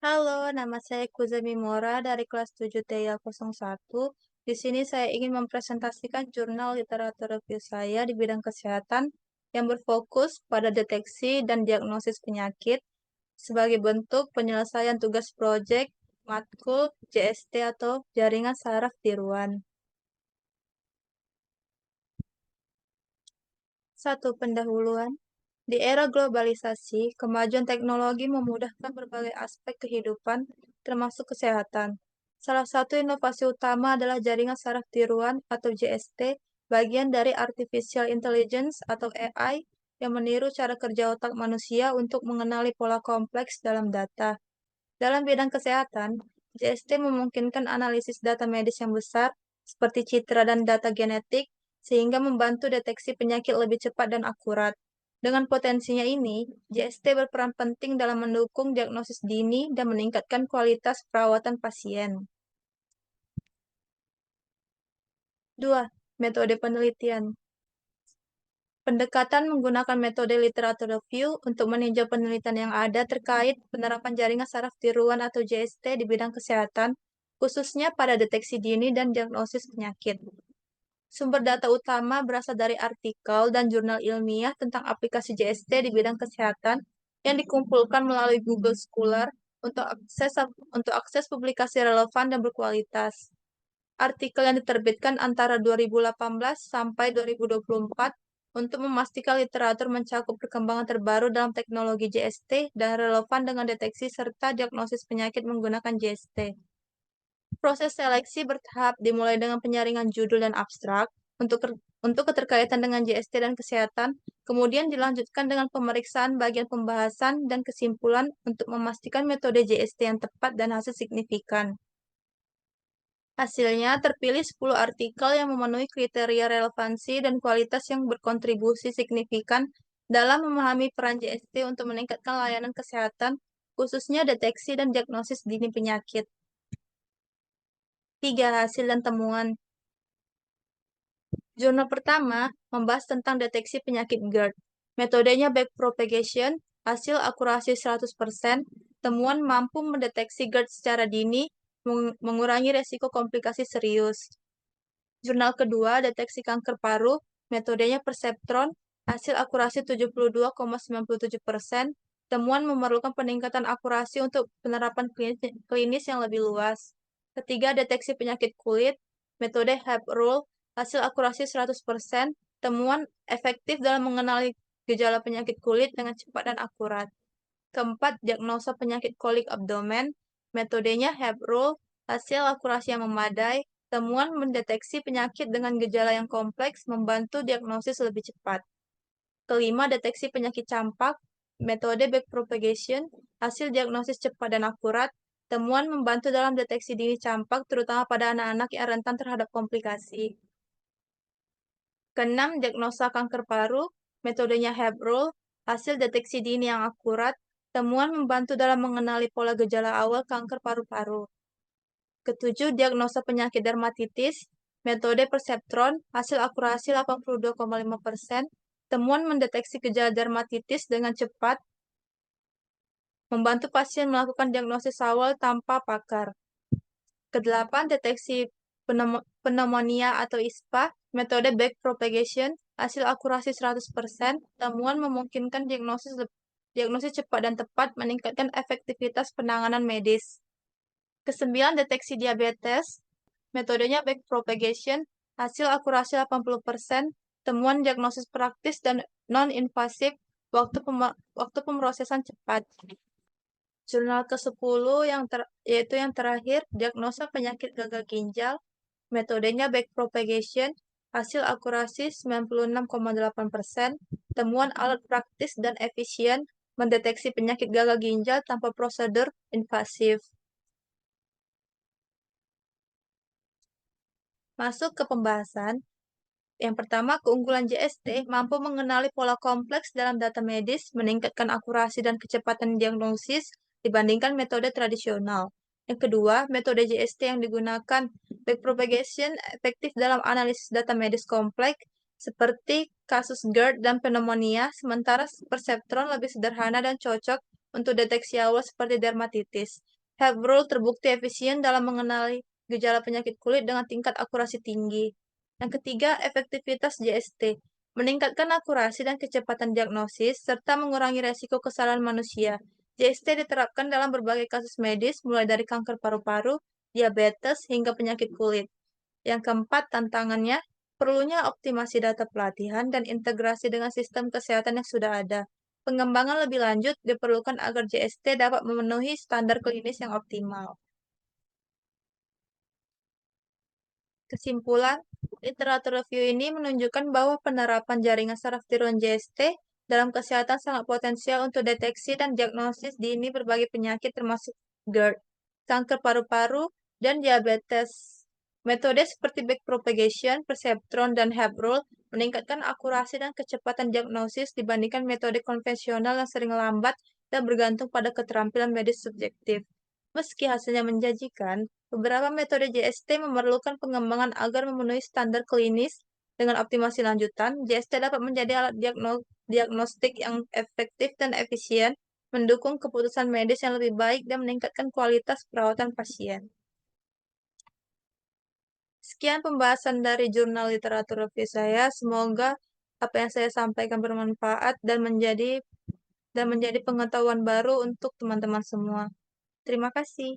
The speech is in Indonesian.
Halo, nama saya Kuzemi Mora dari kelas 7 TIA01. Di sini saya ingin mempresentasikan jurnal literatur review saya di bidang kesehatan yang berfokus pada deteksi dan diagnosis penyakit sebagai bentuk penyelesaian tugas proyek matkul JST atau jaringan saraf tiruan. Satu pendahuluan. Di era globalisasi, kemajuan teknologi memudahkan berbagai aspek kehidupan, termasuk kesehatan. Salah satu inovasi utama adalah jaringan saraf tiruan atau JST, bagian dari Artificial Intelligence atau AI yang meniru cara kerja otak manusia untuk mengenali pola kompleks dalam data. Dalam bidang kesehatan, JST memungkinkan analisis data medis yang besar, seperti citra dan data genetik, sehingga membantu deteksi penyakit lebih cepat dan akurat. Dengan potensinya ini, JST berperan penting dalam mendukung diagnosis dini dan meningkatkan kualitas perawatan pasien. 2. Metode penelitian. Pendekatan menggunakan metode literatur review untuk meninjau penelitian yang ada terkait penerapan jaringan saraf tiruan atau JST di bidang kesehatan, khususnya pada deteksi dini dan diagnosis penyakit. Sumber data utama berasal dari artikel dan jurnal ilmiah tentang aplikasi JST di bidang kesehatan yang dikumpulkan melalui Google Scholar untuk akses publikasi relevan dan berkualitas. Artikel yang diterbitkan antara 2018 sampai 2024 untuk memastikan literatur mencakup perkembangan terbaru dalam teknologi JST dan relevan dengan deteksi serta diagnosis penyakit menggunakan JST. Proses seleksi bertahap dimulai dengan penyaringan judul dan abstrak untuk keterkaitan dengan JST dan kesehatan, kemudian dilanjutkan dengan pemeriksaan bagian pembahasan dan kesimpulan untuk memastikan metode JST yang tepat dan hasil signifikan. Hasilnya, terpilih 10 artikel yang memenuhi kriteria relevansi dan kualitas yang berkontribusi signifikan dalam memahami peran JST untuk meningkatkan layanan kesehatan, khususnya deteksi dan diagnosis dini penyakit. 3. Hasil dan temuan. Jurnal pertama membahas tentang deteksi penyakit GERD. Metodenya backpropagation, hasil akurasi 100%, temuan mampu mendeteksi GERD secara dini, mengurangi resiko komplikasi serius. Jurnal kedua, deteksi kanker paru, metodenya Perceptron, hasil akurasi 72,97%, temuan memerlukan peningkatan akurasi untuk penerapan klinis yang lebih luas. Ketiga, deteksi penyakit kulit, metode HAP Rule, hasil akurasi 100%, temuan efektif dalam mengenali gejala penyakit kulit dengan cepat dan akurat. Keempat, diagnosa penyakit kolik abdomen, metodenya HAP Rule, hasil akurasi yang memadai, temuan mendeteksi penyakit dengan gejala yang kompleks membantu diagnosis lebih cepat. Kelima, deteksi penyakit campak, metode backpropagation, hasil diagnosis cepat dan akurat, temuan membantu dalam deteksi dini campak terutama pada anak-anak yang rentan terhadap komplikasi. Keenam, diagnosa kanker paru, metodenya HAP Rule, hasil deteksi dini yang akurat, temuan membantu dalam mengenali pola gejala awal kanker paru-paru. Ketujuh, diagnosa penyakit dermatitis, metode Perceptron, hasil akurasi 82,5%, temuan mendeteksi gejala dermatitis dengan cepat, membantu pasien melakukan diagnosis awal tanpa pakar. Kedelapan, deteksi pneumonia atau ISPA, metode backpropagation, hasil akurasi 100%, temuan memungkinkan diagnosis cepat dan tepat, meningkatkan efektivitas penanganan medis. Kesembilan, deteksi diabetes, metodenya backpropagation, hasil akurasi 80%, temuan diagnosis praktis dan non-invasif, waktu pemrosesan cepat. Jurnal ke-10 yaitu yang terakhir, diagnosa penyakit gagal ginjal, metodenya backpropagation, hasil akurasi 96,8%, temuan alat praktis dan efisien mendeteksi penyakit gagal ginjal tanpa prosedur invasif. Masuk ke pembahasan. Yang pertama, keunggulan JST mampu mengenali pola kompleks dalam data medis, meningkatkan akurasi dan kecepatan diagnosis dibandingkan metode tradisional. Yang kedua, metode JST yang digunakan backpropagation efektif dalam analisis data medis kompleks, seperti kasus GERD dan pneumonia, sementara Perceptron lebih sederhana dan cocok untuk deteksi awal seperti dermatitis. Herb Rule terbukti efisien dalam mengenali gejala penyakit kulit dengan tingkat akurasi tinggi. Yang ketiga, efektivitas JST. Meningkatkan akurasi dan kecepatan diagnosis, serta mengurangi resiko kesalahan manusia. JST diterapkan dalam berbagai kasus medis, mulai dari kanker paru-paru, diabetes, hingga penyakit kulit. Yang keempat, tantangannya, perlunya optimasi data pelatihan dan integrasi dengan sistem kesehatan yang sudah ada. Pengembangan lebih lanjut diperlukan agar JST dapat memenuhi standar klinis yang optimal. Kesimpulan, literatur review ini menunjukkan bahwa penerapan jaringan saraf tiruan JST dalam kesehatan sangat potensial untuk deteksi dan diagnosis dini berbagai penyakit termasuk GERD, kanker paru-paru, dan diabetes. Metode seperti backpropagation, perceptron, dan Hep rule meningkatkan akurasi dan kecepatan diagnosis dibandingkan metode konvensional yang sering lambat dan bergantung pada keterampilan medis subjektif. Meski hasilnya menjanjikan, beberapa metode JST memerlukan pengembangan agar memenuhi standar klinis. Dengan optimasi lanjutan, JST dapat menjadi alat diagnostik yang efektif dan efisien, mendukung keputusan medis yang lebih baik dan meningkatkan kualitas perawatan pasien. Sekian pembahasan dari jurnal literatur review saya. Semoga apa yang saya sampaikan bermanfaat dan menjadi pengetahuan baru untuk teman-teman semua. Terima kasih.